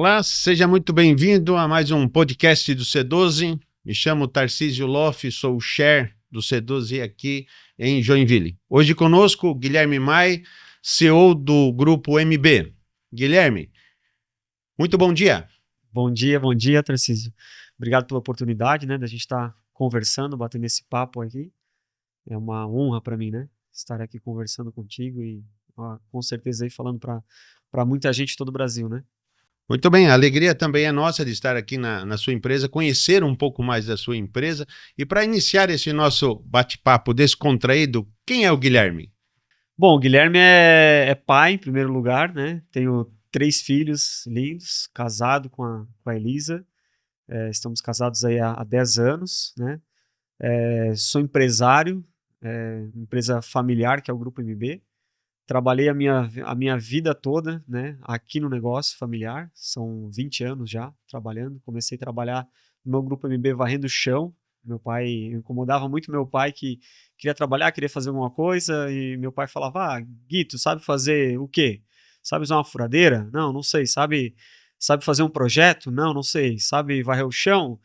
Olá, seja muito bem-vindo a mais um podcast do C12. Me chamo Tarcísio Loff, sou o Chair do C12 aqui em Joinville. Hoje conosco, Guilherme Mai, CEO do Grupo MB. Guilherme, muito bom dia. Bom dia, Tarcísio. Obrigado pela oportunidade, né, da gente estar conversando, batendo esse papo aqui. É uma honra para mim, né, estar aqui conversando contigo e com certeza aí falando para muita gente de todo o Brasil, né? Muito bem, a alegria também é nossa de estar aqui na sua empresa, conhecer um pouco mais da sua empresa. E para iniciar esse nosso bate-papo descontraído, quem é o Guilherme? Bom, o Guilherme é pai, em primeiro lugar, né? Tenho 3 filhos lindos, casado com a Elisa. Estamos casados aí há 10 anos, né? Sou empresário, empresa familiar, que é o Grupo MB. Trabalhei a minha vida toda, né, aqui no negócio familiar, são 20 anos já trabalhando. Comecei a trabalhar no meu Grupo MB varrendo o chão. Meu pai, incomodava muito meu pai que queria trabalhar, queria fazer alguma coisa, e meu pai falava: Gui, tu sabe fazer o quê? Sabe usar uma furadeira? Não, não sei. Sabe fazer um projeto? Não, não sei. Sabe varrer o chão?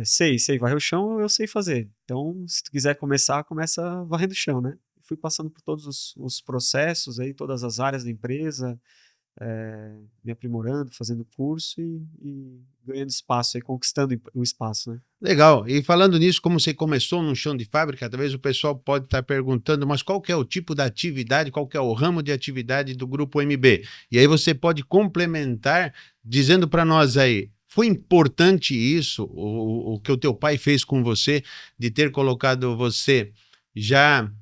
Sei, varrer o chão eu sei fazer. Então, se tu quiser começar, começa varrendo o chão, né? Fui passando por todos os processos aí, todas as áreas da empresa, me aprimorando, fazendo curso e ganhando espaço aí, conquistando o espaço, né? Legal. E falando nisso, como você começou num chão de fábrica, talvez o pessoal pode estar perguntando, mas qual que é o tipo da atividade, qual que é o ramo de atividade do Grupo MB? E aí você pode complementar dizendo para nós aí, foi importante isso, o que o teu pai fez com você, de ter colocado você já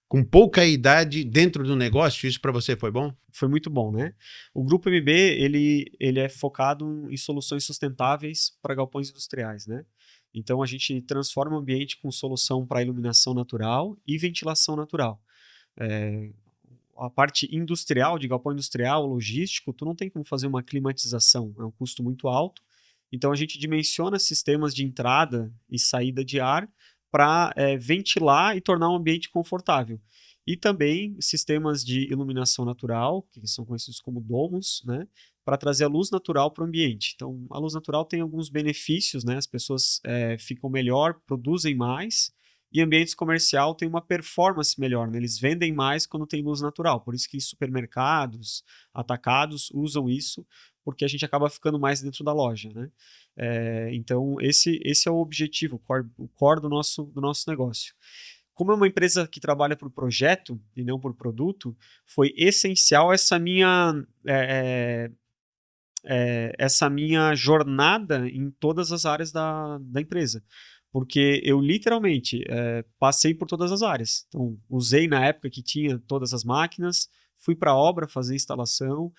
com pouca idade dentro do negócio, isso para você foi bom? Foi muito bom, né? O Grupo MB, ele é focado em soluções sustentáveis para galpões industriais, né? Então, a gente transforma o ambiente com solução para iluminação natural e ventilação natural. É, a parte industrial, de galpão industrial, logístico, tu não tem como fazer uma climatização, é um custo muito alto. Então a gente dimensiona sistemas de entrada e saída de ar para ventilar e tornar um ambiente confortável. E também sistemas de iluminação natural, que são conhecidos como domos, né, para trazer a luz natural para o ambiente. Então, a luz natural tem alguns benefícios, né, as pessoas ficam melhor, produzem mais, e ambientes comercial têm uma performance melhor, né? Eles vendem mais quando tem luz natural. Por isso que supermercados, atacados usam isso, porque a gente acaba ficando mais dentro da loja, né? Então, esse é o objetivo, o core do nosso negócio. Como é uma empresa que trabalha por projeto e não por produto, foi essencial essa minha jornada em todas as áreas da empresa. Porque eu literalmente passei por todas as áreas. Então, usei na época que tinha todas as máquinas, fui para a obra fazer instalação,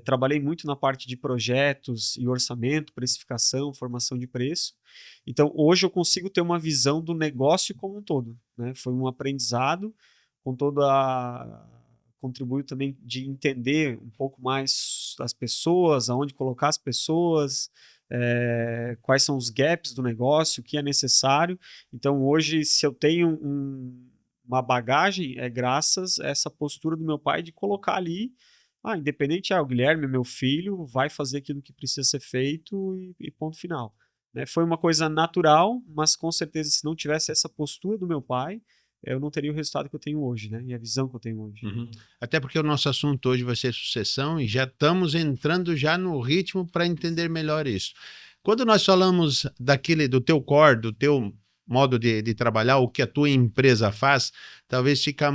trabalhei muito na parte de projetos e orçamento, precificação, formação de preço. Então, hoje eu consigo ter uma visão do negócio como um todo, né? Foi um aprendizado com toda contribuiu também de entender um pouco mais as pessoas, aonde colocar as pessoas, quais são os gaps do negócio, o que é necessário. Então, hoje, se eu tenho uma bagagem, é graças a essa postura do meu pai de colocar ali, independente, o Guilherme, meu filho, vai fazer aquilo que precisa ser feito e ponto final. Né? Foi uma coisa natural, mas com certeza, se não tivesse essa postura do meu pai, eu não teria o resultado que eu tenho hoje, né? E a visão que eu tenho hoje. Uhum. Até porque o nosso assunto hoje vai ser sucessão e já estamos entrando já no ritmo para entender melhor isso. Quando nós falamos do teu core, do teu modo de trabalhar, o que a tua empresa faz, talvez fica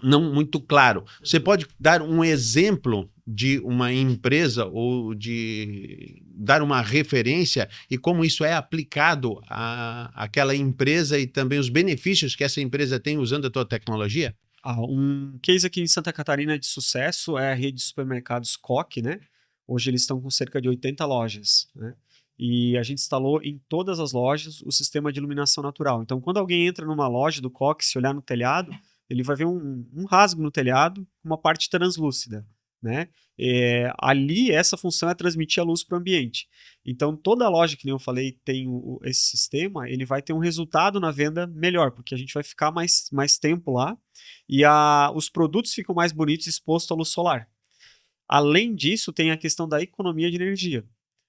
não muito claro. Você pode dar um exemplo de uma empresa ou de dar uma referência e como isso é aplicado àquela empresa e também os benefícios que essa empresa tem usando a tua tecnologia? Um case aqui em Santa Catarina de sucesso é a rede de supermercados Coque, né? Hoje eles estão com cerca de 80 lojas, né? E a gente instalou em todas as lojas o sistema de iluminação natural. Então, quando alguém entra numa loja do Coque, se olhar no telhado, ele vai ver um rasgo no telhado, uma parte translúcida, né? Ali, essa função é transmitir a luz para o ambiente. Então, toda loja, que nem eu falei, tem esse sistema, ele vai ter um resultado na venda melhor, porque a gente vai ficar mais tempo lá e os produtos ficam mais bonitos expostos à luz solar. Além disso, tem a questão da economia de energia.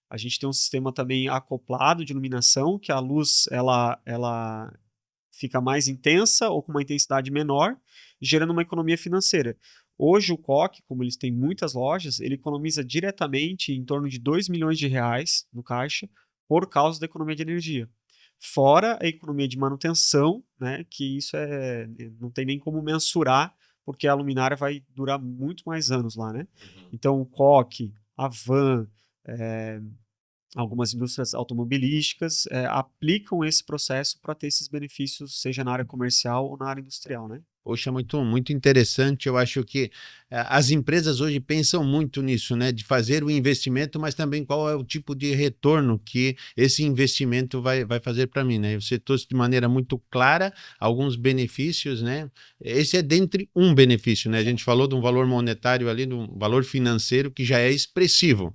A gente tem um sistema também acoplado de iluminação, que a luz ela fica mais intensa ou com uma intensidade menor, gerando uma economia financeira. Hoje o Coque, como eles têm muitas lojas, ele economiza diretamente em torno de R$ 2 milhões no caixa por causa da economia de energia. Fora a economia de manutenção, né, que isso não tem nem como mensurar, porque a luminária vai durar muito mais anos lá, né? Então o Coque, a Van, algumas indústrias automobilísticas aplicam esse processo para ter esses benefícios, seja na área comercial ou na área industrial, né? Poxa, muito interessante. Eu acho que as empresas hoje pensam muito nisso, né? De fazer o investimento, mas também qual é o tipo de retorno que esse investimento vai fazer para mim, né? Você trouxe de maneira muito clara alguns benefícios, né? Esse é dentre um benefício, né? A gente falou de um valor monetário ali, de um valor financeiro que já é expressivo,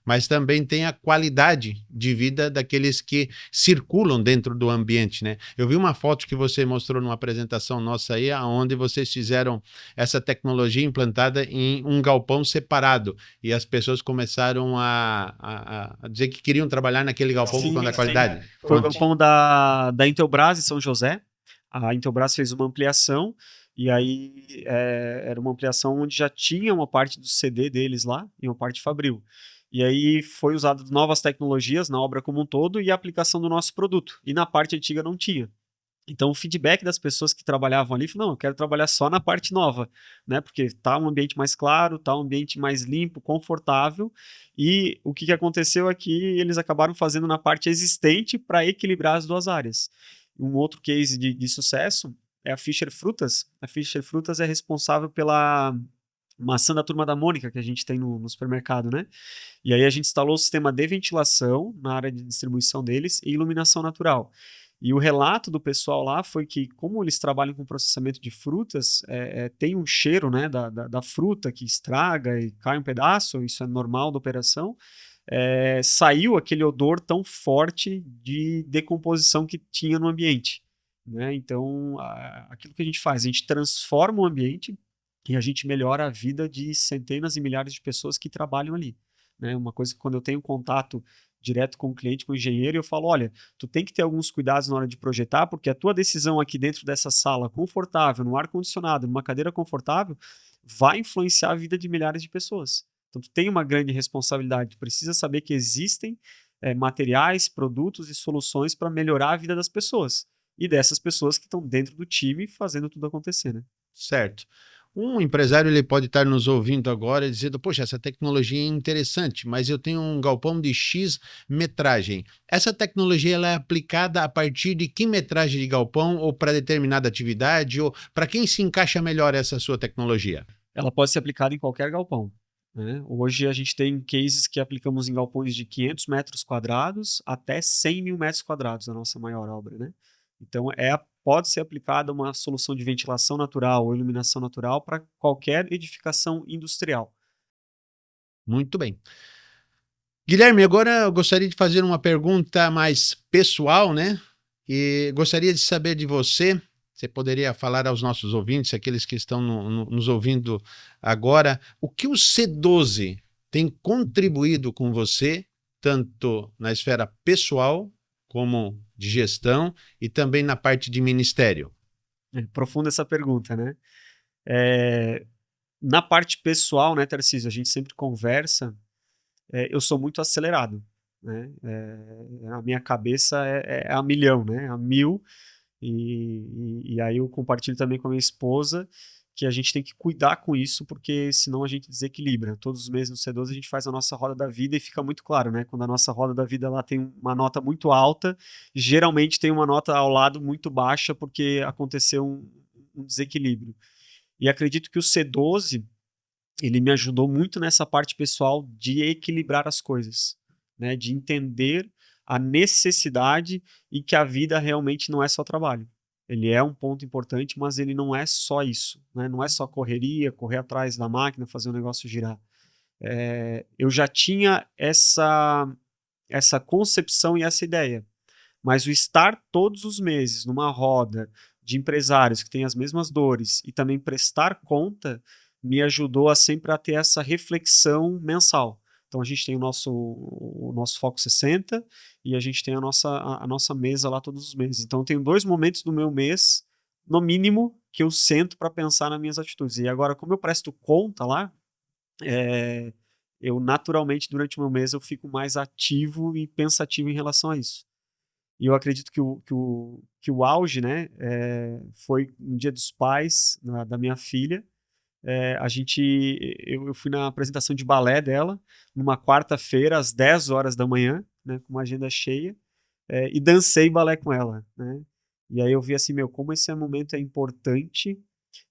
mas também tem a qualidade de vida daqueles que circulam dentro do ambiente, né? Eu vi uma foto que você mostrou numa apresentação nossa aí, onde vocês fizeram essa tecnologia implantada em um galpão separado e as pessoas começaram a dizer que queriam trabalhar naquele galpão por conta da qualidade. Foi o galpão da Intelbras em São José. A Intelbras fez uma ampliação e aí era uma ampliação onde já tinha uma parte do CD deles lá e uma parte fabril. E aí foi usado novas tecnologias na obra como um todo e a aplicação do nosso produto. E na parte antiga não tinha. Então o feedback das pessoas que trabalhavam ali, não, eu quero trabalhar só na parte nova, né? Porque tá um ambiente mais claro, tá um ambiente mais limpo, confortável. E o que aconteceu é que eles acabaram fazendo na parte existente para equilibrar as duas áreas. Um outro case de sucesso é a Fischer Frutas. A Fischer Frutas é responsável pela maçã da Turma da Mônica que a gente tem no supermercado, né? E aí a gente instalou o sistema de ventilação na área de distribuição deles e iluminação natural. E o relato do pessoal lá foi que, como eles trabalham com processamento de frutas, tem um cheiro, né, da fruta que estraga e cai um pedaço, isso é normal da operação. Saiu aquele odor tão forte de decomposição que tinha no ambiente, né? Então, aquilo que a gente faz, a gente transforma o ambiente e a gente melhora a vida de centenas e milhares de pessoas que trabalham ali, né? Uma coisa que quando eu tenho contato direto com o cliente, com o engenheiro, eu falo, olha, tu tem que ter alguns cuidados na hora de projetar, porque a tua decisão aqui dentro dessa sala confortável, no ar-condicionado, numa cadeira confortável, vai influenciar a vida de milhares de pessoas. Então, tu tem uma grande responsabilidade, tu precisa saber que existem materiais, produtos e soluções para melhorar a vida das pessoas. E dessas pessoas que estão dentro do time fazendo tudo acontecer, né? Certo. Um empresário ele pode estar nos ouvindo agora dizendo, poxa, essa tecnologia é interessante, mas eu tenho um galpão de X metragem. Essa tecnologia ela é aplicada a partir de que metragem de galpão ou para determinada atividade ou para quem se encaixa melhor essa sua tecnologia? Ela pode ser aplicada em qualquer galpão, né? Hoje a gente tem cases que aplicamos em galpões de 500 metros quadrados até 100 mil metros quadrados, a nossa maior obra, né? Então, pode ser aplicada uma solução de ventilação natural ou iluminação natural para qualquer edificação industrial. Muito bem. Guilherme, agora eu gostaria de fazer uma pergunta mais pessoal, né? E gostaria de saber de você, você poderia falar aos nossos ouvintes, aqueles que estão nos ouvindo agora, o que o C12 tem contribuído com você, tanto na esfera pessoal, como de gestão, e também na parte de ministério? Profunda essa pergunta, né? Na parte pessoal, né, Tarcísio, a gente sempre conversa, eu sou muito acelerado, né? A minha cabeça é a milhão, né? A mil. E aí eu compartilho também com a minha esposa que a gente tem que cuidar com isso, porque senão a gente desequilibra. Todos os meses no C12 a gente faz a nossa roda da vida e fica muito claro, né? Quando a nossa roda da vida lá tem uma nota muito alta, geralmente tem uma nota ao lado muito baixa, porque aconteceu um desequilíbrio. E acredito que o C12, ele me ajudou muito nessa parte pessoal de equilibrar as coisas, né? De entender a necessidade e que a vida realmente não é só trabalho. Ele é um ponto importante, mas ele não é só isso, né? Não é só correria, correr atrás da máquina, fazer o negócio girar. Eu já tinha essa concepção e essa ideia, mas o estar todos os meses numa roda de empresários que têm as mesmas dores e também prestar conta me ajudou a sempre a ter essa reflexão mensal. Então a gente tem o nosso Foco 60 e a gente tem a nossa mesa lá todos os meses. Então eu tenho 2 momentos do meu mês, no mínimo, que eu sento para pensar nas minhas atitudes. E agora, como eu presto conta lá, eh, eu naturalmente, durante o meu mês, eu fico mais ativo e pensativo em relação a isso. E eu acredito que o auge, né, foi no Dia dos Pais da minha filha. Eu fui na apresentação de balé dela, numa quarta-feira, às 10 horas da manhã, né, com uma agenda cheia, e dancei balé com ela, né? E aí eu vi assim, meu, como esse momento é importante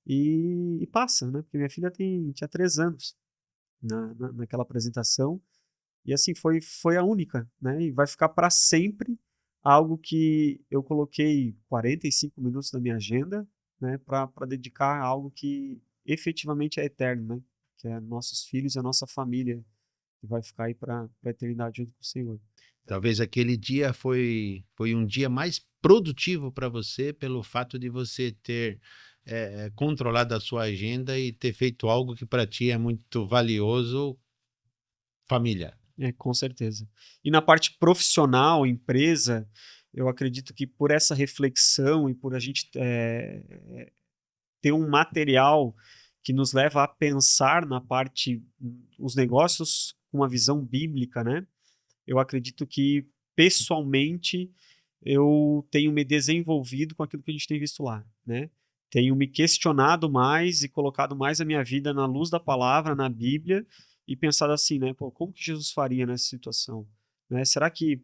e passa, né? Porque minha filha tinha 3 anos naquela apresentação, e assim, foi a única, né? E vai ficar para sempre algo que eu coloquei 45 minutos na minha agenda, né? Para dedicar a algo que efetivamente é eterno, né? Que é nossos filhos e a nossa família, que vai ficar aí para a eternidade junto com o Senhor. Talvez aquele dia foi um dia mais produtivo para você pelo fato de você ter controlado a sua agenda e ter feito algo que para ti é muito valioso, família. Com certeza. E na parte profissional, empresa, eu acredito que por essa reflexão e por a gente ter um material que nos leva a pensar na parte, os negócios com uma visão bíblica, né? Eu acredito que pessoalmente eu tenho me desenvolvido com aquilo que a gente tem visto lá, né? Tenho me questionado mais e colocado mais a minha vida na luz da palavra, na Bíblia, e pensado assim, né? Pô, como que Jesus faria nessa situação? Né? Será que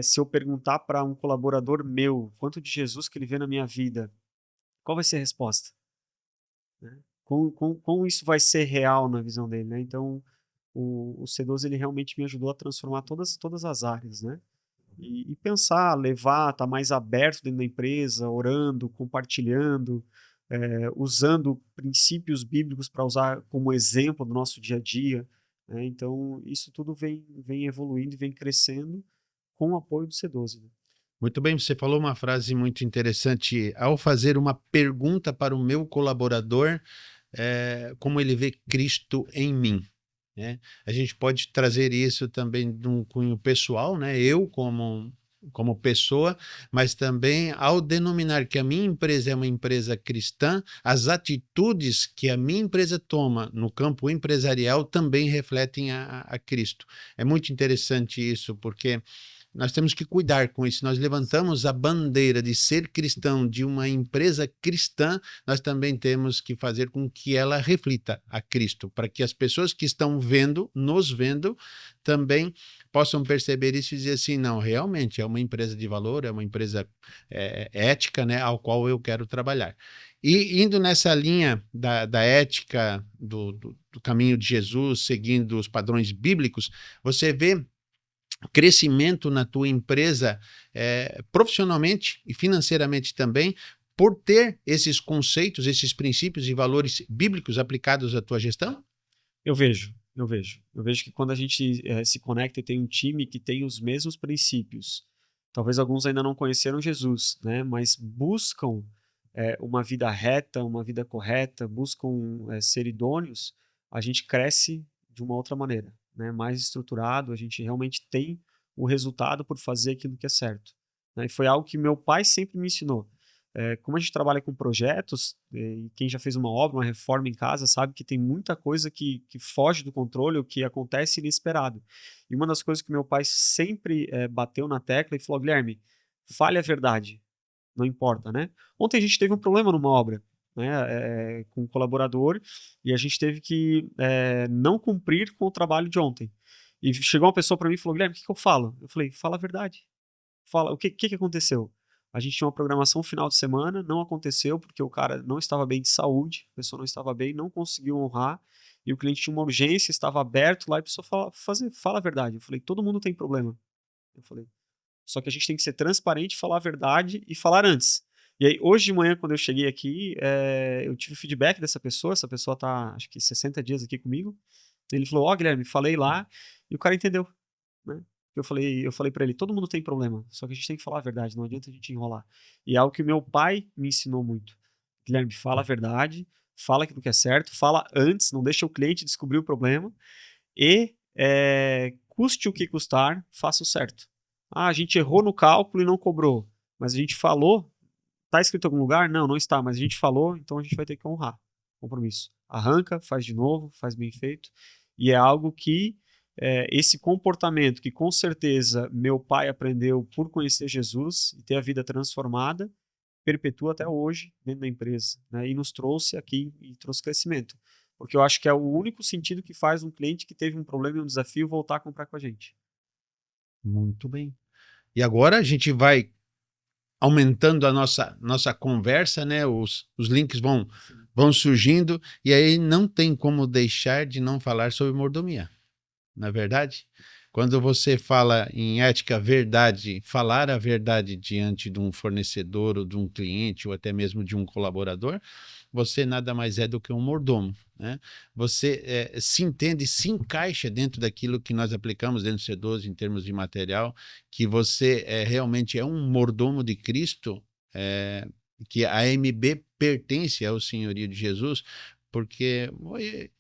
se eu perguntar para um colaborador meu quanto de Jesus que ele vê na minha vida, qual vai ser a resposta? Né? Como isso vai ser real na visão dele, né? Então, o C12 ele realmente me ajudou a transformar todas as áreas, né? E pensar, levar, estar mais aberto dentro da empresa, orando, compartilhando, usando princípios bíblicos para usar como exemplo do nosso dia a dia, né? Então, isso tudo vem evoluindo e vem crescendo com o apoio do C12. Né? Muito bem, você falou uma frase muito interessante. Ao fazer uma pergunta para o meu colaborador, como ele vê Cristo em mim, né? A gente pode trazer isso também de um cunho pessoal, né? Eu como pessoa, mas também ao denominar que a minha empresa é uma empresa cristã, as atitudes que a minha empresa toma no campo empresarial também refletem a Cristo. É muito interessante isso, porque nós temos que cuidar com isso. Nós levantamos a bandeira de ser cristão, de uma empresa cristã, nós também temos que fazer com que ela reflita a Cristo, para que as pessoas que estão vendo, nos vendo, também possam perceber isso e dizer assim, não, realmente é uma empresa de valor, é uma empresa ética, né, ao qual eu quero trabalhar. E indo nessa linha da ética, do caminho de Jesus, seguindo os padrões bíblicos, você vê crescimento na tua empresa profissionalmente e financeiramente também, por ter esses conceitos, esses princípios e valores bíblicos aplicados à tua gestão? Eu vejo, eu vejo. Eu vejo que quando a gente se conecta e tem um time que tem os mesmos princípios, talvez alguns ainda não conheceram Jesus, né? Mas buscam uma vida reta, uma vida correta, buscam ser idôneos, a gente cresce de uma outra maneira, né? Mais estruturado, a gente realmente tem o resultado por fazer aquilo que é certo. Né? E foi algo que meu pai sempre me ensinou. Como a gente trabalha com projetos, e quem já fez uma obra, uma reforma em casa, sabe que tem muita coisa que foge do controle ou que acontece inesperado. E uma das coisas que meu pai sempre bateu na tecla e falou: Guilherme, fale a verdade, não importa, né? Ontem a gente teve um problema numa obra, né, com um colaborador, e a gente teve que não cumprir com o trabalho de ontem. E chegou uma pessoa para mim e falou: Guilherme, o que eu falo? Eu falei: fala a verdade. Fala, o que aconteceu? A gente tinha uma programação final de semana, não aconteceu porque o cara não estava bem de saúde, a pessoa não estava bem, não conseguiu honrar, e o cliente tinha uma urgência, estava aberto lá e a pessoa fala a verdade. Eu falei: todo mundo tem problema. Eu falei: só que a gente tem que ser transparente, falar a verdade e falar antes. E aí, hoje de manhã, quando eu cheguei aqui, eu tive feedback dessa pessoa. Essa pessoa está, acho que 60 dias aqui comigo. Ele falou: Ó, Guilherme, falei lá, e o cara entendeu, né? Eu falei para ele: todo mundo tem problema, só que a gente tem que falar a verdade, não adianta a gente enrolar. E é algo que meu pai me ensinou muito. Guilherme, fala a verdade, fala aquilo que é certo, fala antes, não deixa o cliente descobrir o problema e custe o que custar, faça o certo. Ah, a gente errou no cálculo e não cobrou, mas a gente falou, está escrito em algum lugar? Não, não está, mas a gente falou, então a gente vai ter que honrar o compromisso. Arranca, faz de novo, faz bem feito, e é algo que esse comportamento que com certeza meu pai aprendeu por conhecer Jesus e ter a vida transformada, perpetua até hoje dentro da empresa, né? E nos trouxe aqui e trouxe crescimento. Porque eu acho que é o único sentido que faz um cliente que teve um problema e um desafio voltar a comprar com a gente. Muito bem. E agora a gente vai aumentando a nossa conversa, né? Os links vão surgindo, e aí não tem como deixar de não falar sobre mordomia, não é verdade? Quando você fala em ética, verdade, falar a verdade diante de um fornecedor ou de um cliente ou até mesmo de um colaborador, você nada mais é do que um mordomo, né? Você se entende, se encaixa dentro daquilo que nós aplicamos dentro do C12 em termos de material, que você realmente é um mordomo de Cristo, que a AMB pertence ao senhorio de Jesus, porque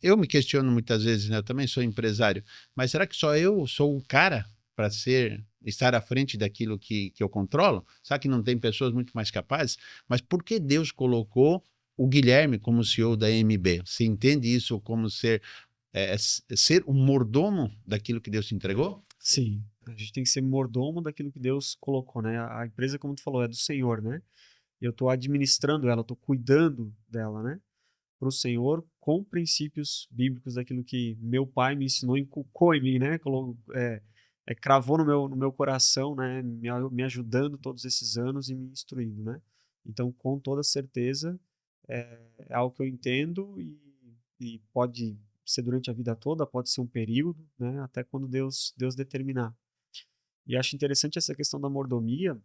eu me questiono muitas vezes, né? Eu também sou empresário, mas será que só eu sou o cara para estar à frente daquilo que eu controlo? Será que não tem pessoas muito mais capazes? Mas por que Deus colocou o Guilherme como CEO da AMB? Você entende isso como ser um mordomo daquilo que Deus te entregou? Sim, a gente tem que ser mordomo daquilo que Deus colocou, né? A empresa, como tu falou, é do Senhor, né? E eu estou administrando ela, estou cuidando dela, né? Para o Senhor com princípios bíblicos daquilo que meu pai me ensinou, inculcou em mim, né? Cravou no meu coração, né? Me ajudando todos esses anos e me instruindo, né? Então, com toda certeza, é algo que eu entendo e pode ser durante a vida toda, pode ser um período, né? Até quando Deus determinar. E acho interessante essa questão da mordomia,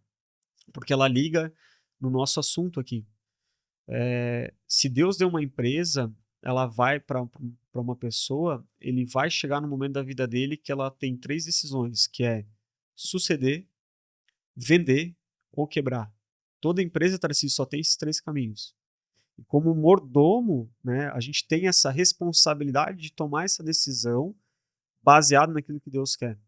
porque ela liga no nosso assunto aqui. Se Deus deu uma empresa, ela vai para uma pessoa, ele vai chegar no momento da vida dele que ela tem três decisões, que é suceder, vender ou quebrar. Toda empresa, Tarcísio, só tem esses três caminhos. E como mordomo, né, a gente tem essa responsabilidade de tomar essa decisão baseado naquilo que Deus quer.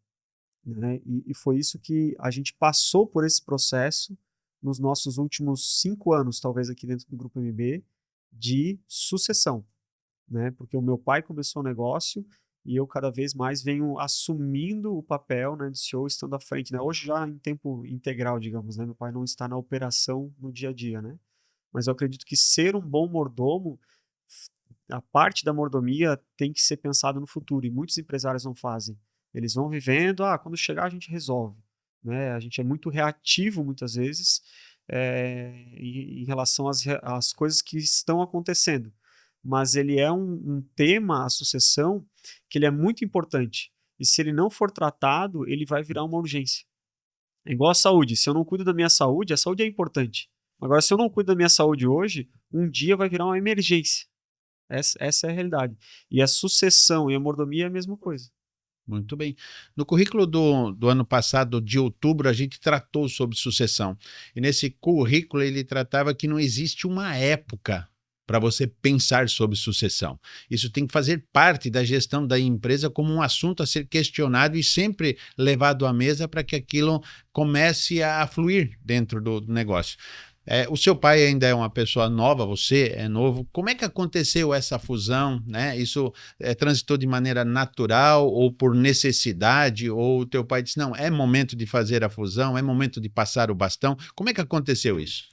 Né? E foi isso que a gente passou por esse processo nos nossos últimos 5 anos, talvez aqui dentro do Grupo MB, de sucessão, né? Porque o meu pai começou o negócio e eu cada vez mais venho assumindo o papel, né, de CEO, estando à frente, né? Hoje já em tempo integral, digamos, né? Meu pai não está na operação no dia a dia, né? Mas eu acredito que ser um bom mordomo, a parte da mordomia tem que ser pensado no futuro e muitos empresários não fazem. Eles vão vivendo, quando chegar a gente resolve, né? A gente é muito reativo muitas vezes em relação às coisas que estão acontecendo. Mas ele é um tema, a sucessão, que ele é muito importante. E se ele não for tratado, ele vai virar uma urgência. É igual a saúde. Se eu não cuido da minha saúde, a saúde é importante. Agora, se eu não cuido da minha saúde hoje, um dia vai virar uma emergência. Essa é a realidade. E a sucessão e a mordomia é a mesma coisa. Muito bem. No currículo do ano passado, de outubro, a gente tratou sobre sucessão. E nesse currículo ele tratava que não existe uma época para você pensar sobre sucessão. Isso tem que fazer parte da gestão da empresa como um assunto a ser questionado e sempre levado à mesa para que aquilo comece a fluir dentro do negócio. O seu pai ainda é uma pessoa nova, você é novo. Como é que aconteceu essa fusão, né? Isso transitou de maneira natural ou por necessidade? Ou o teu pai disse, não, é momento de fazer a fusão, é momento de passar o bastão? Como é que aconteceu isso?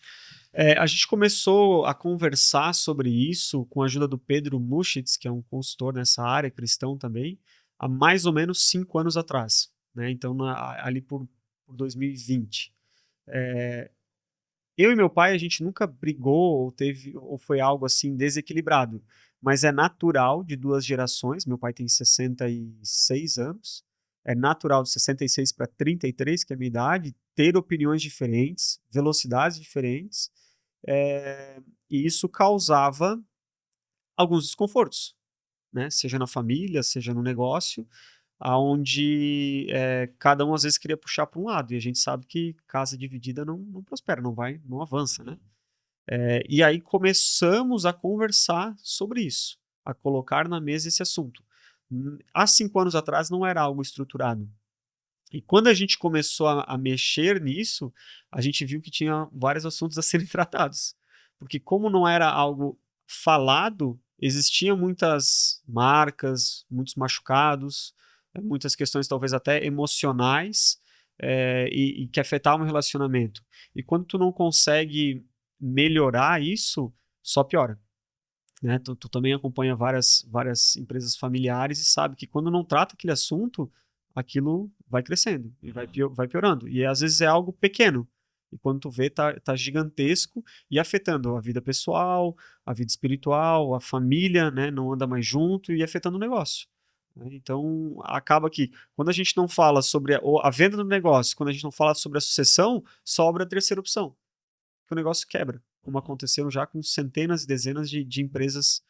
A gente começou a conversar sobre isso com a ajuda do Pedro Muschitz, que é um consultor nessa área, cristão também, há mais ou menos 5 anos atrás, né? Então, ali por 2020. Eu e meu pai, a gente nunca brigou ou foi algo assim desequilibrado, mas é natural de duas gerações. Meu pai tem 66 anos, é natural de 66 para 33, que é a minha idade, ter opiniões diferentes, velocidades diferentes, e isso causava alguns desconfortos, né? Seja na família, seja no negócio, aonde cada um às vezes queria puxar para um lado, e a gente sabe que casa dividida não prospera, não avança, né? E aí começamos a conversar sobre isso, a colocar na mesa esse assunto. Há 5 anos atrás não era algo estruturado. E quando a gente começou a mexer nisso, a gente viu que tinha vários assuntos a serem tratados. Porque como não era algo falado, existiam muitas marcas, muitos machucados, muitas questões talvez até emocionais, e que afetavam o relacionamento. E quando tu não consegue melhorar isso, só piora. Né? Tu também acompanha várias empresas familiares e sabe que quando não trata aquele assunto, aquilo vai crescendo e vai piorando. E às vezes é algo pequeno. E quando tu vê, tá gigantesco e afetando a vida pessoal, a vida espiritual, a família, né? Não anda mais junto e afetando o negócio. Né? Então, acaba que quando a gente não fala sobre a venda do negócio, quando a gente não fala sobre a sucessão, sobra a terceira opção, que o negócio quebra, como aconteceram já com centenas e dezenas de empresas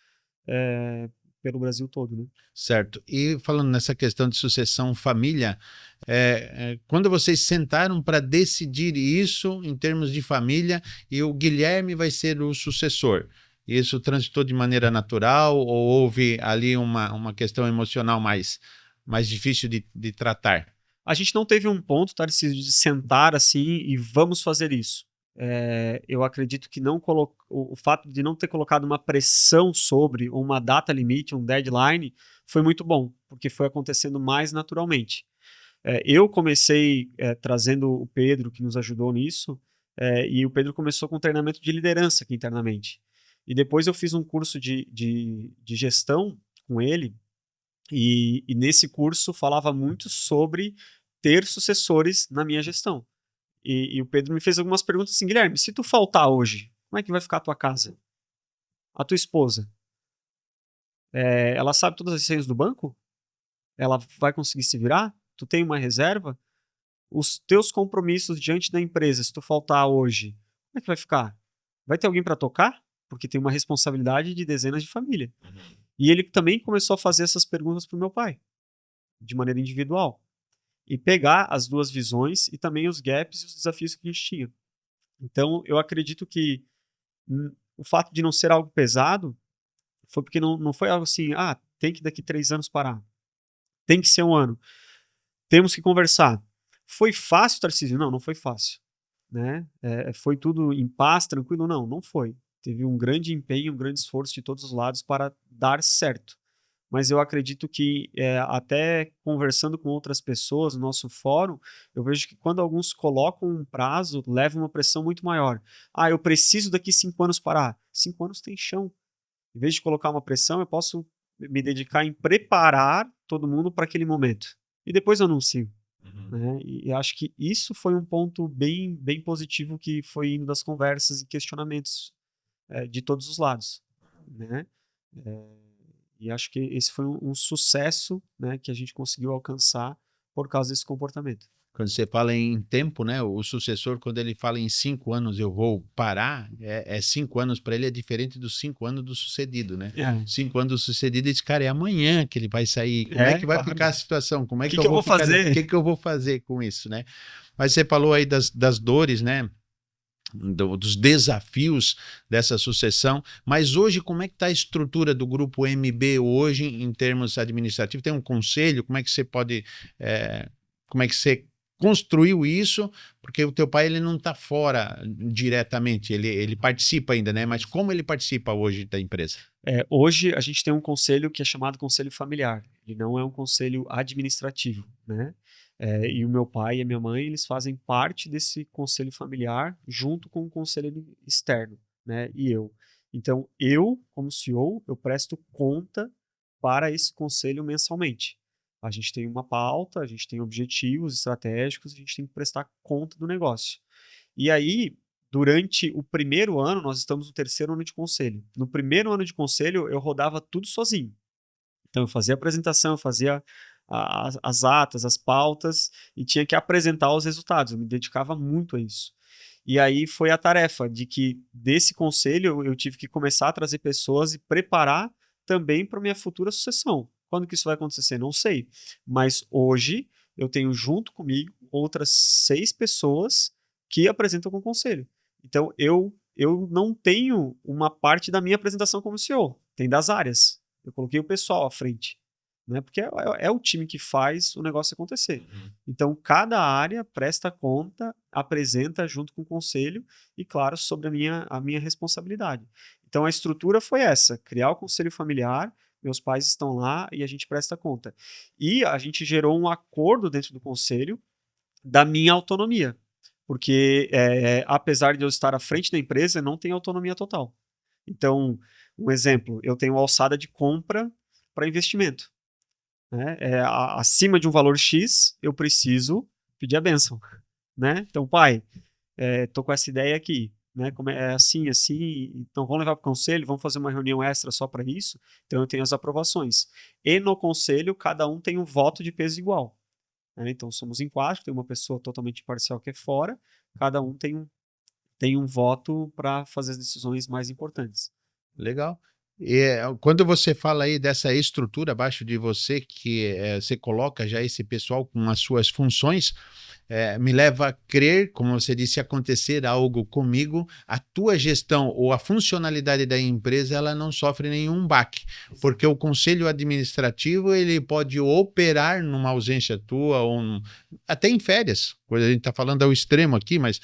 pelo Brasil todo, né? Certo. E falando nessa questão de sucessão família, quando vocês sentaram para decidir isso em termos de família e o Guilherme vai ser o sucessor, isso transitou de maneira natural ou houve ali uma questão emocional mais difícil de tratar? A gente não teve um ponto, Tarcísio, de sentar assim e vamos fazer isso. Eu acredito que o fato de não ter colocado uma pressão sobre uma data limite, um deadline, foi muito bom, porque foi acontecendo mais naturalmente. Eu comecei trazendo o Pedro, que nos ajudou nisso, e o Pedro começou com treinamento de liderança aqui internamente. E depois eu fiz um curso de gestão com ele, e nesse curso falava muito sobre ter sucessores na minha gestão. E o Pedro me fez algumas perguntas assim, Guilherme, se tu faltar hoje, como é que vai ficar a tua casa? A tua esposa? Ela sabe todas as senhas do banco? Ela vai conseguir se virar? Tu tem uma reserva? Os teus compromissos diante da empresa, se tu faltar hoje, como é que vai ficar? Vai ter alguém para tocar? Porque tem uma responsabilidade de dezenas de família. E ele também começou a fazer essas perguntas para o meu pai, de maneira individual. E pegar as duas visões e também os gaps e os desafios que a gente tinha. Então, eu acredito que o fato de não ser algo pesado foi porque não foi algo assim, tem que daqui 3 anos parar. Tem que ser 1 ano. Temos que conversar. Foi fácil, Tarcísio? Não foi fácil. Né? Foi tudo em paz, tranquilo? Não foi. Teve um grande empenho, um grande esforço de todos os lados para dar certo. Mas eu acredito que, até conversando com outras pessoas no nosso fórum, eu vejo que quando alguns colocam um prazo, leva uma pressão muito maior. Eu preciso daqui 5 anos parar. 5 anos tem chão. Em vez de colocar uma pressão, eu posso me dedicar em preparar todo mundo para aquele momento. E depois eu anuncio. Né? E acho que isso foi um ponto bem, bem positivo que foi indo das conversas e questionamentos de todos os lados. Né? E acho que esse foi um sucesso, né, que a gente conseguiu alcançar por causa desse comportamento. Quando você fala em tempo, né? O sucessor, quando ele fala em 5 anos eu vou parar, 5 anos para ele é diferente dos 5 anos do sucedido, né? 5 anos do sucedido, esse cara é amanhã que ele vai sair. Como é que vai ficar a situação? Como é que eu vou fazer? O que eu vou fazer com isso, né? Mas você falou aí das dores, né? Dos desafios dessa sucessão, mas hoje como é que está a estrutura do grupo MB hoje em termos administrativos? Tem um conselho? Como é que você pode, como é que você construiu isso? Porque o teu pai ele não está fora diretamente, ele participa ainda, né? Mas como ele participa hoje da empresa? Hoje a gente tem um conselho que é chamado conselho familiar, ele não é um conselho administrativo, né? E o meu pai e a minha mãe, eles fazem parte desse conselho familiar junto com o conselho externo, né? E eu. Então, eu, como CEO, eu presto conta para esse conselho mensalmente. A gente tem uma pauta, a gente tem objetivos estratégicos, a gente tem que prestar conta do negócio. E aí, durante o primeiro ano, nós estamos no 3º ano de conselho. No primeiro ano de conselho, eu rodava tudo sozinho. Então, eu fazia a apresentação, eu fazia as atas, as pautas e tinha que apresentar os resultados. Eu me dedicava muito a isso. E aí foi a tarefa de que desse conselho eu tive que começar a trazer pessoas e preparar também para minha futura sucessão. Quando que isso vai acontecer? Não sei. Mas hoje eu tenho junto comigo outras 6 pessoas que apresentam com o conselho. Então eu não tenho uma parte da minha apresentação como CEO, tem das áreas. Eu coloquei o pessoal à frente, né? Porque é o time que faz o negócio acontecer. Então, cada área presta conta, apresenta junto com o conselho e, claro, sobre a minha responsabilidade. Então, a estrutura foi essa: criar o conselho familiar, meus pais estão lá e a gente presta conta. E a gente gerou um acordo dentro do conselho da minha autonomia. Porque, apesar de eu estar à frente da empresa, eu não tenho autonomia total. Então, um exemplo, eu tenho alçada de compra para investimento. Né? Acima de um valor X, eu preciso pedir a bênção. Né? Então, pai, tô com essa ideia aqui. Né? Como é assim, assim, então vamos levar para o conselho, vamos fazer uma reunião extra só para isso. Então, eu tenho as aprovações. E no conselho, cada um tem um voto de peso igual. Né? Então, somos em quatro, tem uma pessoa totalmente imparcial que é fora, cada um tem um voto para fazer as decisões mais importantes. Legal. E quando você fala aí dessa estrutura abaixo de você, que você coloca já esse pessoal com as suas funções, me leva a crer, como você disse, acontecer algo comigo, a tua gestão ou a funcionalidade da empresa, ela não sofre nenhum baque, porque o conselho administrativo, ele pode operar numa ausência tua, ou até em férias, coisa a gente está falando ao extremo aqui, mas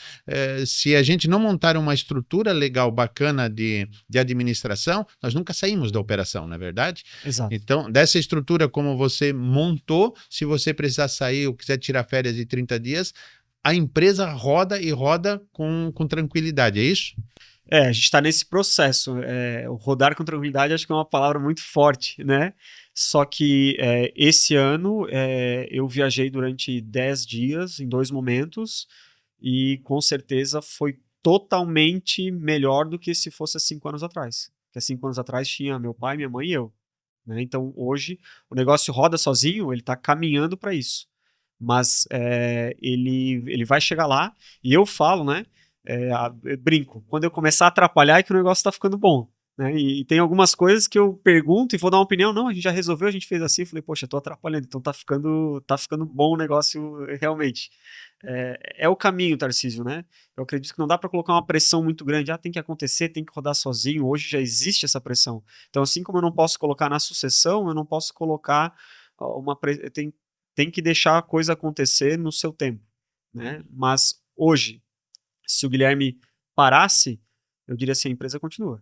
se a gente não montar uma estrutura legal, bacana de administração, nós nunca saímos da operação, não é verdade? Exato. Então, dessa estrutura como você montou, se você precisar sair ou quiser tirar férias de 30 dias, a empresa roda e roda com tranquilidade, é isso? A gente está nesse processo. O rodar com tranquilidade acho que é uma palavra muito forte, né? Só que esse ano eu viajei durante 10 dias, em 2 momentos, e com certeza foi totalmente melhor do que se fosse há 5 anos atrás. Porque há 5 anos atrás tinha meu pai, minha mãe e eu. Né? Então hoje o negócio roda sozinho, ele está caminhando para isso. Mas ele vai chegar lá e eu falo, né? Eu brinco, quando eu começar a atrapalhar é que o negócio está ficando bom. Né? E tem algumas coisas que eu pergunto e vou dar uma opinião. Não, a gente já resolveu, a gente fez assim. Eu falei, poxa, tô atrapalhando, então tá ficando bom o negócio realmente. É o caminho, Tarcísio, né? Eu acredito que não dá para colocar uma pressão muito grande. Tem que acontecer, tem que rodar sozinho. Hoje já existe essa pressão. Então, assim como eu não posso colocar na sucessão, eu não posso colocar tem que deixar a coisa acontecer no seu tempo. Né? Mas hoje, se o Guilherme parasse, eu diria assim, a empresa continua.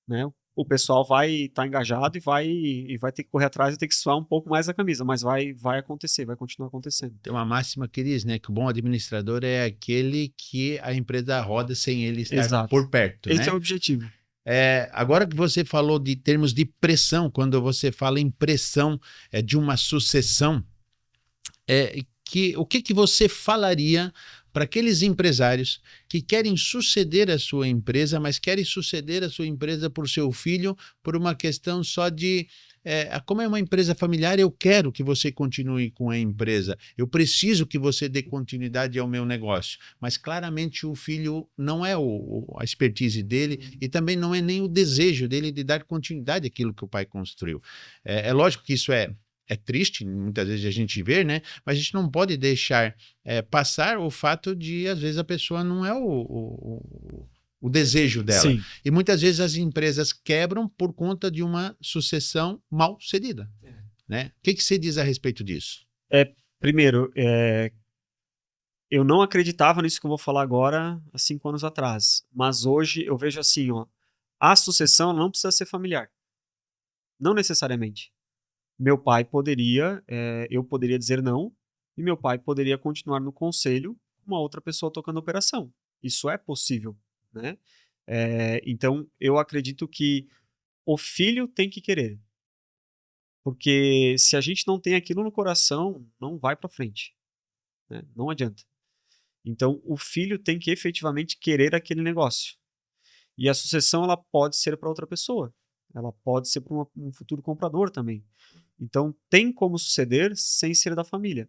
Né? O pessoal vai estar engajado e vai ter que correr atrás e ter que suar um pouco mais a camisa, mas vai acontecer, vai continuar acontecendo. Tem uma máxima que diz, né, que o bom administrador é aquele que a empresa roda sem ele estar Exato. por perto. Esse né? é o objetivo. Agora que você falou de termos de pressão, quando você fala em pressão de uma sucessão, o que você falaria para aqueles empresários que querem suceder a sua empresa, mas querem suceder a sua empresa por seu filho, por uma questão só de como é uma empresa familiar, eu quero que você continue com a empresa, eu preciso que você dê continuidade ao meu negócio, mas claramente o filho não é a expertise dele e também não é nem o desejo dele de dar continuidade àquilo que o pai construiu. É lógico que isso é triste, muitas vezes a gente vê, né? Mas a gente não pode deixar passar o fato de, às vezes, a pessoa não é o desejo dela. Sim. E muitas vezes as empresas quebram por conta de uma sucessão mal sucedida. Né? O que você diz a respeito disso? Primeiro, eu não acreditava nisso que eu vou falar agora há 5 anos atrás. Mas hoje eu vejo assim, a sucessão não precisa ser familiar. Não necessariamente. Meu pai eu poderia dizer não, e meu pai poderia continuar no conselho com uma outra pessoa tocando a operação. Isso é possível, né? Então, eu acredito que o filho tem que querer. Porque se a gente não tem aquilo no coração, não vai para frente. Né? Não adianta. Então, o filho tem que efetivamente querer aquele negócio. E a sucessão ela pode ser para outra pessoa. Ela pode ser para um futuro comprador também. Então, tem como suceder sem ser da família.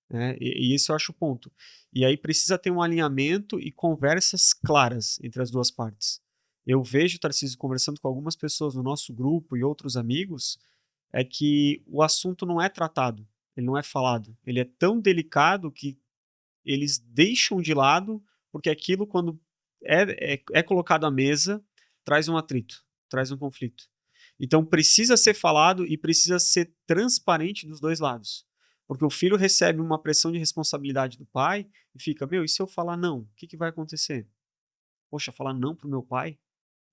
Né? E esse eu acho o ponto. E aí precisa ter um alinhamento e conversas claras entre as duas partes. Eu vejo, Tarcísio, conversando com algumas pessoas no nosso grupo e outros amigos, é que o assunto não é tratado, ele não é falado. Ele é tão delicado que eles deixam de lado, porque aquilo, quando é colocado à mesa, traz um atrito, traz um conflito. Então precisa ser falado e precisa ser transparente dos dois lados. Porque o filho recebe uma pressão de responsabilidade do pai e fica, e se eu falar não, o que vai acontecer? Poxa, falar não pro meu pai,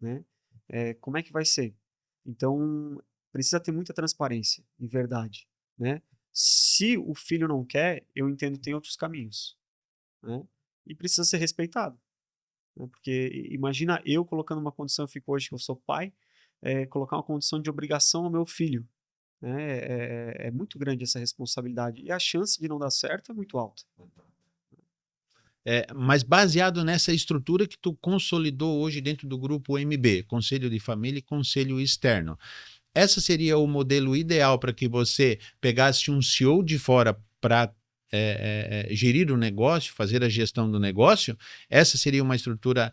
né? Como é que vai ser? Então, precisa ter muita transparência e verdade, né? Se o filho não quer, eu entendo que tem outros caminhos, né? E precisa ser respeitado, né? Porque imagina eu colocando uma condição, eu fico hoje que eu sou pai, colocar uma condição de obrigação ao meu filho, né? É muito grande essa responsabilidade e a chance de não dar certo é muito alta. Mas baseado nessa estrutura que tu consolidou hoje dentro do grupo MB, Conselho de Família e Conselho Externo, essa seria o modelo ideal para que você pegasse um CEO de fora para gerir o negócio, fazer a gestão do negócio? Essa seria uma estrutura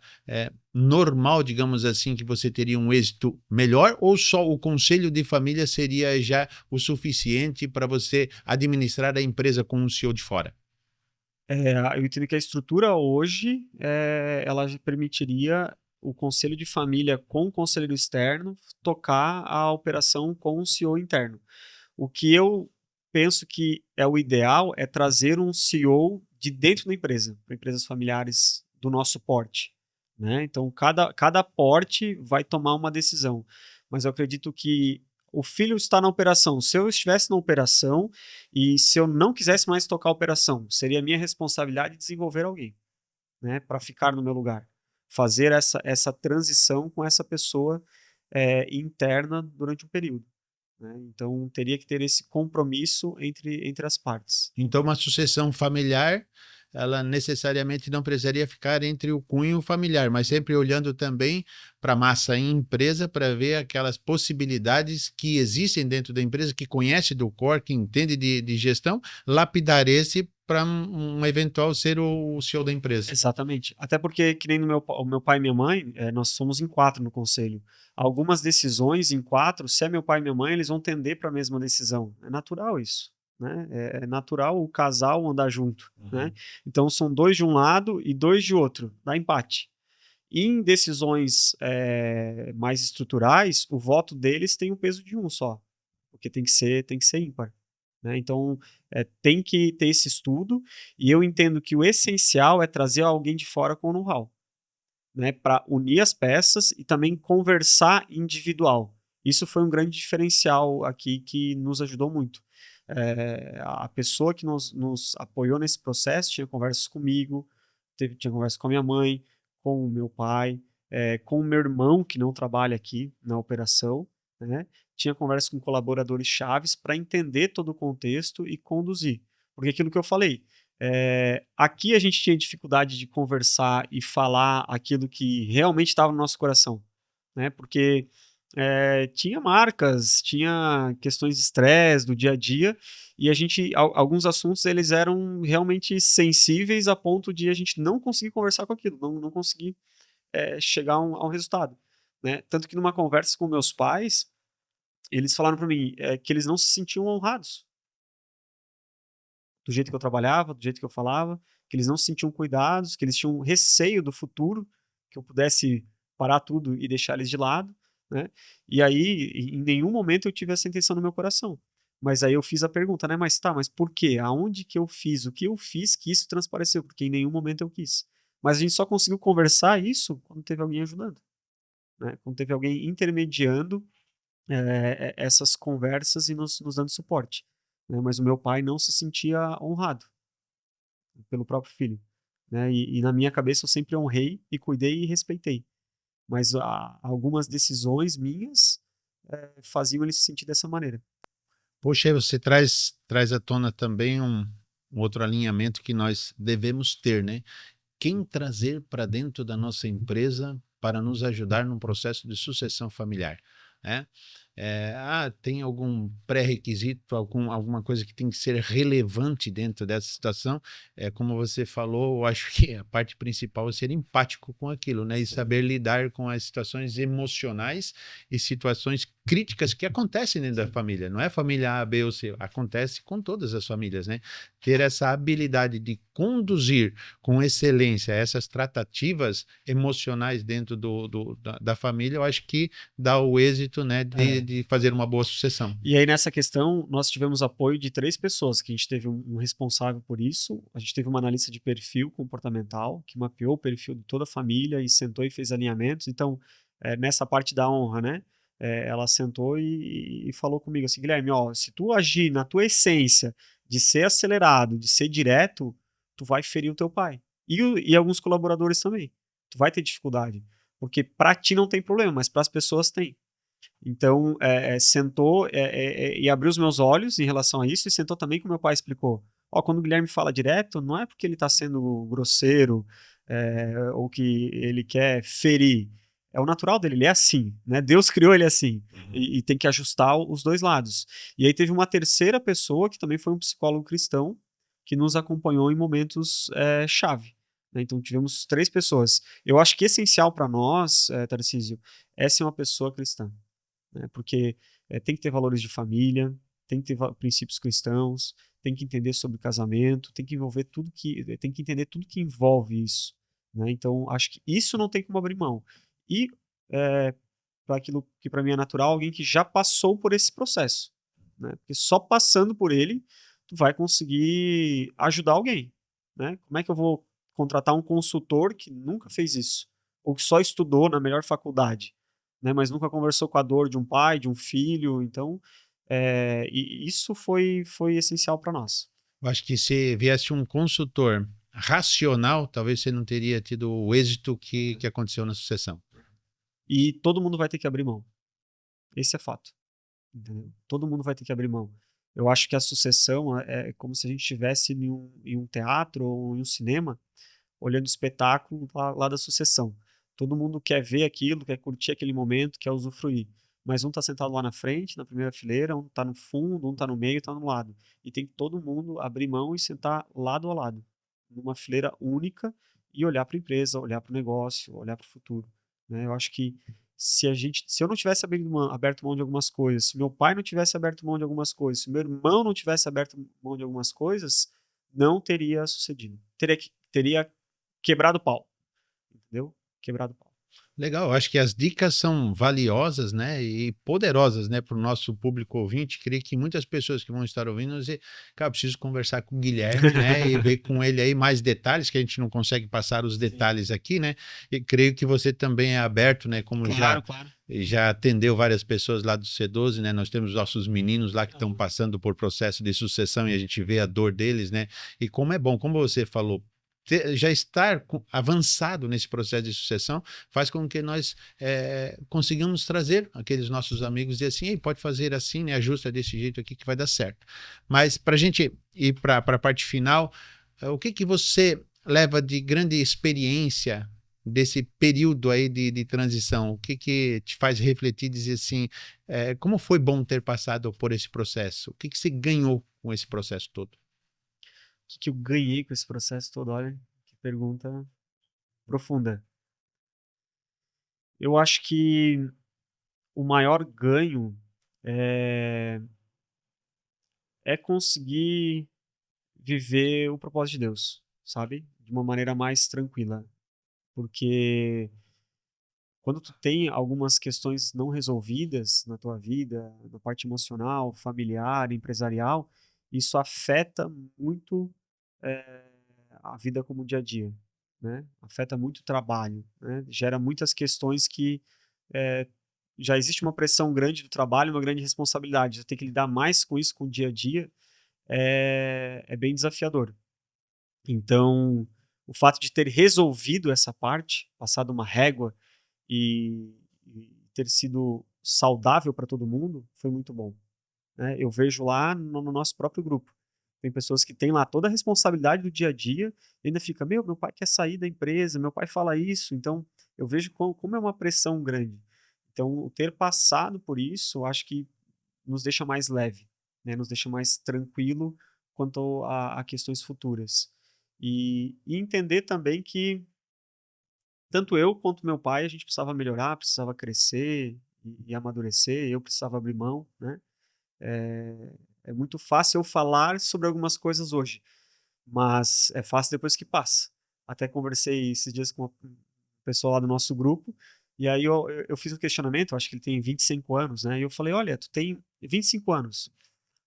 normal, digamos assim, que você teria um êxito melhor? Ou só o conselho de família seria já o suficiente para você administrar a empresa com um CEO de fora? Eu entendo que a estrutura hoje, ela já permitiria o conselho de família com o conselheiro externo tocar a operação com o CEO interno. O que eu penso que é o ideal é trazer um CEO de dentro da empresa, para empresas familiares do nosso porte, né? Então, cada porte vai tomar uma decisão. Mas eu acredito que o filho está na operação. Se eu estivesse na operação e se eu não quisesse mais tocar a operação, seria minha responsabilidade desenvolver alguém, né, para ficar no meu lugar. Fazer essa transição com essa pessoa interna durante um período, né? Então, teria que ter esse compromisso entre as partes. Então, uma sucessão familiar, ela necessariamente não precisaria ficar entre o cunho familiar, mas sempre olhando também para a massa em empresa para ver aquelas possibilidades que existem dentro da empresa, que conhece do core, que entende de gestão, lapidar esse para um eventual ser o CEO da empresa. Exatamente. Até porque, que nem o meu pai e minha mãe, nós somos em 4 no conselho. Algumas decisões em 4, se é meu pai e minha mãe, eles vão tender para a mesma decisão. É natural isso, né? É natural o casal andar junto, né? Então são 2 de um lado e 2 de outro, dá empate. E em decisões mais estruturais, o voto deles tem o peso de um só, porque tem que ser ímpar, né? Então, tem que ter esse estudo, e eu entendo que o essencial é trazer alguém de fora com know-how, né, para unir as peças e também conversar individual. Isso foi um grande diferencial aqui que nos ajudou muito. A pessoa que nos apoiou nesse processo tinha conversas comigo, tinha conversa com a minha mãe, com o meu pai, com o meu irmão, que não trabalha aqui na operação, né? Tinha conversa com colaboradores chaves para entender todo o contexto e conduzir. Porque aquilo que eu falei, aqui a gente tinha dificuldade de conversar e falar aquilo que realmente estava no nosso coração, né? Porque tinha marcas, tinha questões de estresse do dia a dia, e alguns assuntos eles eram realmente sensíveis a ponto de a gente não conseguir conversar com aquilo, não conseguir chegar a um resultado, né? Tanto que numa conversa com meus pais, eles falaram para mim que eles não se sentiam honrados do jeito que eu trabalhava, do jeito que eu falava, que eles não se sentiam cuidados, que eles tinham receio do futuro, que eu pudesse parar tudo e deixar eles de lado, né? E aí, em nenhum momento eu tive essa intenção no meu coração. Mas aí eu fiz a pergunta, né? Mas por quê? Aonde que eu fiz? O que eu fiz que isso transpareceu? Porque em nenhum momento eu quis. Mas a gente só conseguiu conversar isso quando teve alguém ajudando, né? Quando teve alguém intermediando essas conversas e nos dando suporte, né? Mas o meu pai não se sentia honrado pelo próprio filho, né? E na minha cabeça eu sempre honrei e cuidei e respeitei. Mas algumas decisões minhas faziam ele se sentir dessa maneira. Poxa, aí você traz à tona também um outro alinhamento que nós devemos ter, né? Quem trazer para dentro da nossa empresa para nos ajudar num processo de sucessão familiar? né? Tem algum pré-requisito, alguma coisa que tem que ser relevante dentro dessa situação. Como você falou, eu acho que a parte principal é ser empático com aquilo, né? E saber lidar com as situações emocionais e situações críticas que acontecem dentro da família. Não é família A, B ou C, acontece com todas as famílias, né? Ter essa habilidade de conduzir com excelência essas tratativas emocionais dentro da família, eu acho que dá o êxito, né, de fazer uma boa sucessão. E aí, nessa questão, nós tivemos apoio de 3 pessoas, que a gente teve um responsável por isso, a gente teve uma analista de perfil comportamental, que mapeou o perfil de toda a família e sentou e fez alinhamentos. Então, nessa parte da honra, né, ela sentou e falou comigo assim: Guilherme, ó, se tu agir na tua essência de ser acelerado, de ser direto, tu vai ferir o teu pai. E alguns colaboradores também. Tu vai ter dificuldade. Porque para ti não tem problema, mas para as pessoas tem. Então, sentou e abriu os meus olhos em relação a isso, e sentou também que o meu pai explicou. Ó, quando o Guilherme fala direto, não é porque ele está sendo grosseiro ou que ele quer ferir. É o natural dele, ele é assim, né? Deus criou ele assim. E tem que ajustar os dois lados. E aí teve uma terceira pessoa, que também foi um psicólogo cristão, que nos acompanhou em momentos chave. Né? Então tivemos 3 pessoas. Eu acho que essencial para nós, Tarcísio, é ser uma pessoa cristã, né? Porque tem que ter valores de família, tem que ter princípios cristãos, tem que entender sobre casamento, tem que envolver tudo tem que entender tudo que envolve isso, né? Então acho que isso não tem como abrir mão. E para aquilo que para mim é natural, alguém que já passou por esse processo, né? Porque só passando por ele tu vai conseguir ajudar alguém, né? Como é que eu vou contratar um consultor que nunca fez isso ou que só estudou na melhor faculdade, né, mas nunca conversou com a dor de um pai, de um filho? Então, e isso foi essencial para nós. Eu acho que se viesse um consultor racional, talvez você não teria tido o êxito que aconteceu na sucessão. E todo mundo vai ter que abrir mão. Esse é fato. Entendeu? Todo mundo vai ter que abrir mão. Eu acho que a sucessão é como se a gente estivesse em um teatro ou em um cinema, olhando o espetáculo lá da sucessão. Todo mundo quer ver aquilo, quer curtir aquele momento, quer usufruir. Mas um está sentado lá na frente, na primeira fileira, um está no fundo, um está no meio, está no lado. E tem que todo mundo abrir mão e sentar lado a lado, numa fileira única, e olhar para a empresa, olhar para o negócio, olhar para o futuro. Né? Eu acho que se eu não tivesse aberto mão de algumas coisas, se meu pai não tivesse aberto mão de algumas coisas, se meu irmão não tivesse aberto mão de algumas coisas, não teria sucedido. Teria quebrado o pau, entendeu? Quebrado o pau. Legal, acho que as dicas são valiosas, né, e poderosas, né, para o nosso público ouvinte. Creio que muitas pessoas que vão estar ouvindo vão dizer, cara, preciso conversar com o Guilherme, né, e ver com ele aí mais detalhes, que a gente não consegue passar os detalhes aqui, né, e creio que você também é aberto, né, como Claro. já atendeu várias pessoas lá do C12, né, nós temos nossos meninos lá que estão passando por processo de sucessão e a gente vê a dor deles, né, e como é bom, como você falou, já estar avançado nesse processo de sucessão faz com que nós consigamos trazer aqueles nossos amigos e dizer assim, ei, pode fazer assim, né? Ajusta desse jeito aqui que vai dar certo. Mas para a gente ir para a parte final, o que você leva de grande experiência desse período aí de transição? O que te faz refletir e dizer assim, como foi bom ter passado por esse processo? O que você ganhou com esse processo todo? O que eu ganhei com esse processo todo? Olha, que pergunta profunda. Eu acho que o maior ganho é, é conseguir viver o propósito de Deus, sabe? De uma maneira mais tranquila. Porque quando tu tem algumas questões não resolvidas na tua vida, na parte emocional, familiar, empresarial, isso afeta muito eh, a vida como dia a dia, né? Afeta muito o trabalho, né? Gera muitas questões que eh, já existe uma pressão grande do trabalho, uma grande responsabilidade. Você tem que lidar mais com isso com o dia a dia é bem desafiador. Então, o fato de ter resolvido essa parte, passado uma régua e ter sido saudável para todo mundo, foi muito bom. Né? Eu vejo lá no nosso próprio grupo. Tem pessoas que têm lá toda a responsabilidade do dia a dia e ainda fica, meu pai quer sair da empresa, meu pai fala isso, então eu vejo como é uma pressão grande. Então, o ter passado por isso, eu acho que nos deixa mais leve, né? Nos deixa mais tranquilo quanto a questões futuras. E entender também que tanto eu quanto meu pai, a gente precisava melhorar, precisava crescer e amadurecer, eu precisava abrir mão, né? É muito fácil eu falar sobre algumas coisas hoje, mas é fácil depois que passa. Até conversei esses dias com uma pessoa lá do nosso grupo, e aí eu fiz um questionamento, acho que ele tem 25 anos, né? E eu falei, olha, tu tem 25 anos,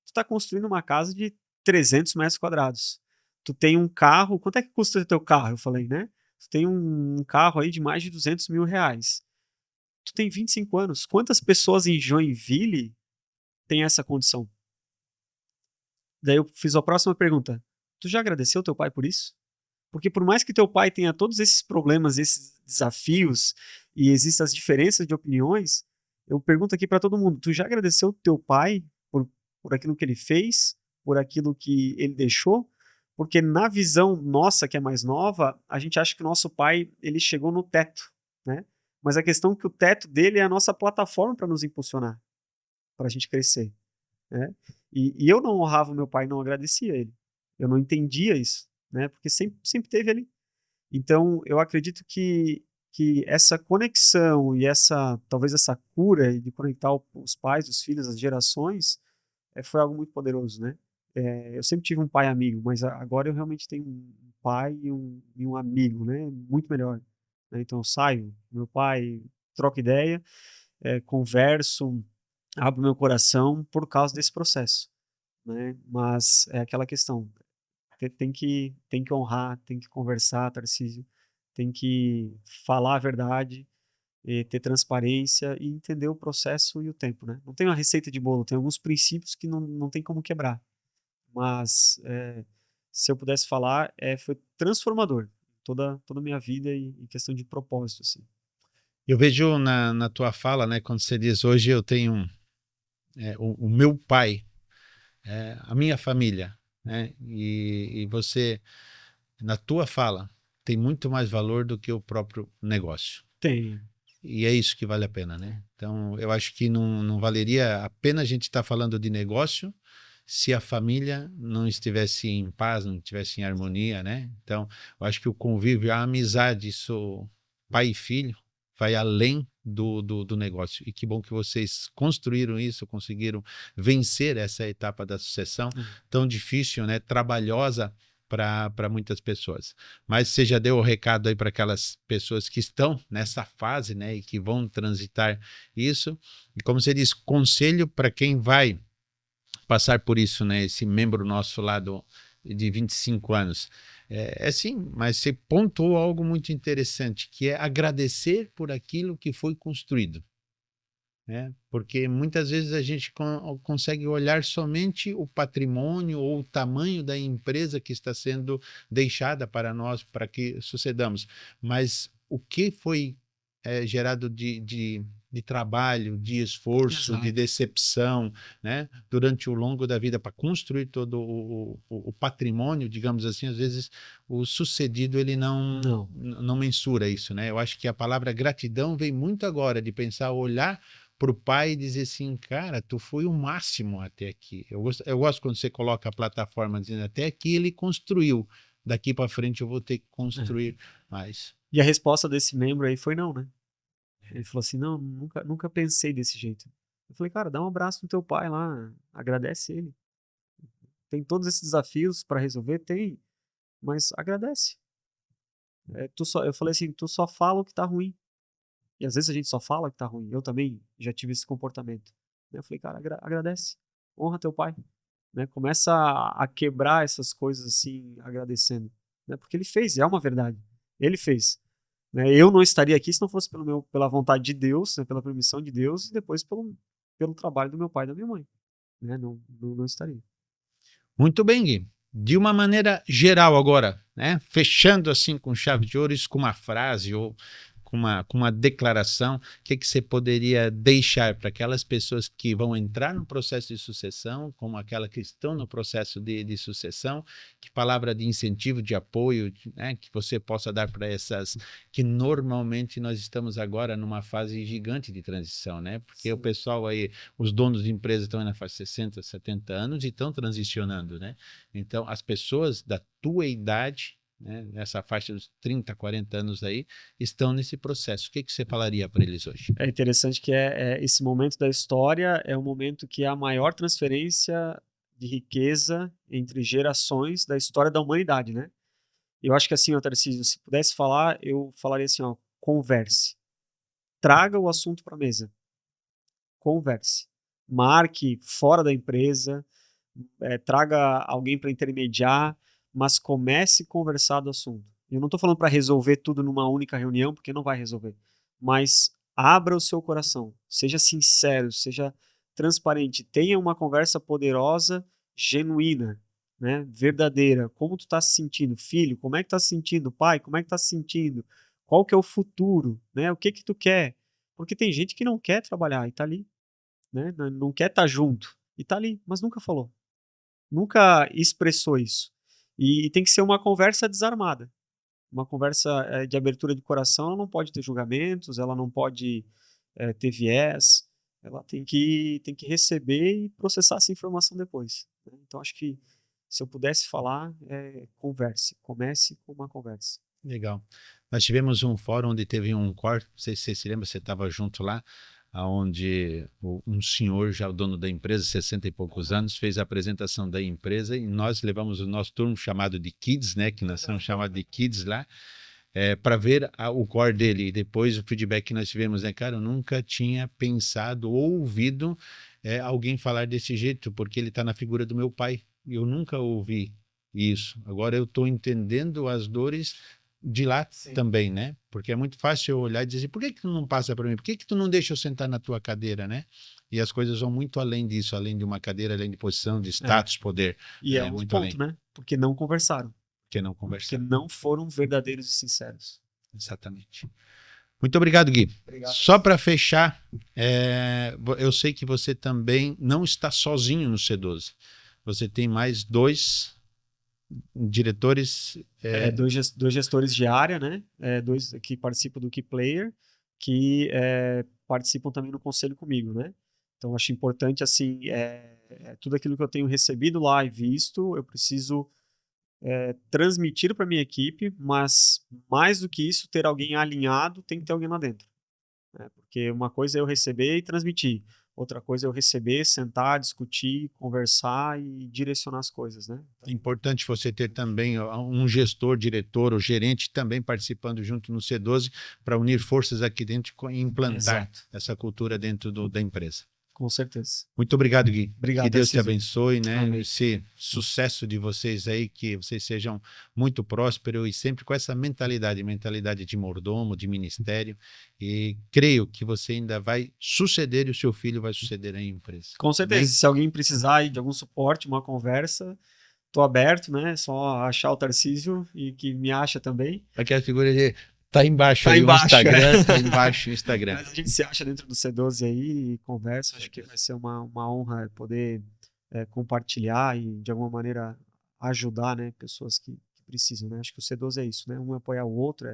tu tá construindo uma casa de 300 metros quadrados. Tu tem um carro, quanto é que custa o teu carro? Eu falei, né? Tu tem um carro aí de mais de 200 mil reais. Tu tem 25 anos. Quantas pessoas em Joinville têm essa condição? Daí eu fiz a próxima pergunta. Tu já agradeceu teu pai por isso? Porque por mais que teu pai tenha todos esses problemas, esses desafios e existam as diferenças de opiniões, eu pergunto aqui para todo mundo, tu já agradeceu teu pai por aquilo que ele fez, por aquilo que ele deixou? Porque na visão nossa, que é mais nova, a gente acha que o nosso pai, ele chegou no teto, né? Mas a questão é que o teto dele é a nossa plataforma para nos impulsionar, para a gente crescer, né? E eu não honrava o meu pai, não agradecia ele. Eu não entendia isso, né? Porque sempre teve ali. Então, eu acredito que essa conexão e talvez essa cura de conectar os pais, os filhos, as gerações, foi algo muito poderoso, né? Eu sempre tive um pai amigo, mas agora eu realmente tenho um pai e um amigo, né? Muito melhor, né? Então, eu saio, meu pai, troco ideia, converso, abro meu coração por causa desse processo, né? Mas é aquela questão, tem que honrar, tem que conversar, Tarcísio, tem que falar a verdade, ter transparência e entender o processo e o tempo, né? Não tem uma receita de bolo, tem alguns princípios que não tem como quebrar, mas se eu pudesse falar, foi transformador toda a minha vida e em questão de propósito, assim. Eu vejo na tua fala, né, quando você diz hoje eu tenho o meu pai, a minha família, né, e você, na tua fala, tem muito mais valor do que o próprio negócio. Tem. E é isso que vale a pena, né? Então, eu acho que não valeria a pena a gente estar falando de negócio se a família não estivesse em paz, não estivesse em harmonia, né? Então, eu acho que o convívio, a amizade, isso, pai e filho, vai além do negócio. E que bom que vocês construíram isso, conseguiram vencer essa etapa da sucessão tão difícil, né? Trabalhosa para muitas pessoas. Mas você já deu o recado aí para aquelas pessoas que estão nessa fase, né, e que vão transitar isso. E como você diz, conselho para quem vai passar por isso, né, esse membro nosso lá de 25 anos. Sim, mas você pontuou algo muito interessante, que é agradecer por aquilo que foi construído. Porque muitas vezes a gente consegue olhar somente o patrimônio ou o tamanho da empresa que está sendo deixada para nós, para que sucedamos, mas o que foi gerado de trabalho, de esforço, Exato. de decepção, né, durante o longo da vida para construir todo o patrimônio, digamos assim, às vezes o sucedido ele não mensura isso, né? Eu acho que a palavra gratidão vem muito agora de pensar, olhar para o pai e dizer assim, cara, tu foi o máximo até aqui. Eu gosto quando você coloca a plataforma dizendo, até aqui ele construiu, daqui para frente eu vou ter que construir mais. E a resposta desse membro aí foi não, né? Ele falou assim, não, nunca pensei desse jeito. Eu falei, cara, dá um abraço no teu pai lá, agradece ele. Tem todos esses desafios para resolver? Tem, mas agradece. Eu falei assim, tu só fala o que tá ruim. E às vezes a gente só fala que tá ruim. Eu também já tive esse comportamento. Eu falei, cara, agradece. Honra teu pai. Né? Começa a quebrar essas coisas assim, agradecendo. Né? Porque ele fez, é uma verdade. Ele fez. Né? Eu não estaria aqui se não fosse pela vontade de Deus, né? Pela permissão de Deus e depois pelo trabalho do meu pai e da minha mãe. Né? Não estaria. Muito bem, Gui. De uma maneira geral agora, né? Fechando assim com chave de ouro, isso com uma frase ou com uma declaração, o que você poderia deixar para aquelas pessoas que vão entrar no processo de sucessão, como aquela que estão no processo de sucessão, que palavra de incentivo, de apoio, né, que você possa dar para essas, que normalmente nós estamos agora numa fase gigante de transição, né? Porque Sim. O pessoal aí, os donos de empresas estão na fase de 60, 70 anos e estão transicionando, né? Então, as pessoas da tua idade, né, nessa faixa dos 30, 40 anos aí, estão nesse processo. O que você falaria para eles hoje? É interessante que esse momento da história é o momento que há a maior transferência de riqueza entre gerações da história da humanidade, né? Eu acho que assim, ó, Tarcísio, se pudesse falar, eu falaria assim, ó, converse. Traga o assunto para a mesa. Converse. Marque fora da empresa, traga alguém para intermediar, mas comece a conversar do assunto. Eu não estou falando para resolver tudo numa única reunião, porque não vai resolver. Mas abra o seu coração, seja sincero, seja transparente, tenha uma conversa poderosa, genuína, né, verdadeira. Como tu está se sentindo, filho? Como é que está se sentindo, pai? Como é que está se sentindo? Qual que é o futuro? Né? O que que tu quer? Porque tem gente que não quer trabalhar e está ali, né? Não quer estar junto e está ali, mas nunca falou. Nunca expressou isso. E tem que ser uma conversa desarmada. Uma conversa de abertura de coração, ela não pode ter julgamentos, ela não pode ter viés, ela tem que receber e processar essa informação depois. Né? Então, acho que se eu pudesse falar, converse. Comece com uma conversa. Legal. Nós tivemos um fórum onde teve um corte, não sei se você se lembra, você estava junto lá, onde um senhor, já o dono da empresa, 60 e poucos anos, fez a apresentação da empresa e nós levamos o nosso turno chamado de Kids, né, que nós somos chamados de Kids lá, para ver o core dele. E depois o feedback que nós tivemos, né, cara, eu nunca tinha pensado ou ouvido alguém falar desse jeito, porque ele está na figura do meu pai. Eu nunca ouvi isso. Agora eu estou entendendo as dores de lá Sim. também, né? Porque é muito fácil eu olhar e dizer, por que tu não passa para mim? Por que tu não deixa eu sentar na tua cadeira, né? E as coisas vão muito além disso, além de uma cadeira, além de posição, de status, poder. E é um muito ponto, além. né? Porque não conversaram. Porque não conversaram. Porque não foram verdadeiros e sinceros. Exatamente. Muito obrigado, Gui. Obrigado. Só para fechar, eu sei que você também não está sozinho no C12. Você tem mais 2 diretores... Dois gestores de área, né? 2 que participam do Key Player, que participam também no conselho comigo, né? Então, acho importante, assim, tudo aquilo que eu tenho recebido lá e visto, eu preciso transmitir para minha equipe, mas mais do que isso, ter alguém alinhado, tem que ter alguém lá dentro. Né? Porque uma coisa é eu receber e transmitir. Outra coisa é eu receber, sentar, discutir, conversar e direcionar as coisas, né? É importante você ter também um gestor, diretor ou gerente também participando junto no C12 para unir forças aqui dentro e implantar Exato. essa cultura dentro da empresa. Com certeza. Muito obrigado, Gui. Obrigado, que Deus te abençoe, né? Amém. Esse sucesso de vocês aí, que vocês sejam muito prósperos e sempre com essa mentalidade de mordomo, de ministério. E creio que você ainda vai suceder e o seu filho vai suceder aí em empresa. Com certeza. Amém? Se alguém precisar aí de algum suporte, uma conversa, estou aberto, né? É só achar o Tarcísio e que me acha também. Aquela figura de... Tá embaixo tá aí embaixo, o Instagram, tá embaixo o Instagram. Mas a gente se acha dentro do C12 aí e conversa, acho que vai ser uma honra poder compartilhar e de alguma maneira ajudar, né, pessoas que precisam, né? Acho que o C12 é isso, né? Um apoiar o outro,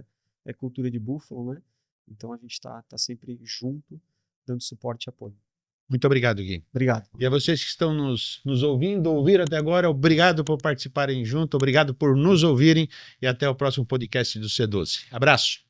é cultura de búfalo, né? Então a gente tá sempre junto, dando suporte e apoio. Muito obrigado, Gui. Obrigado. E a vocês que estão nos ouvindo, ouviram até agora, obrigado por participarem junto, obrigado por nos ouvirem e até o próximo podcast do C12. Abraço.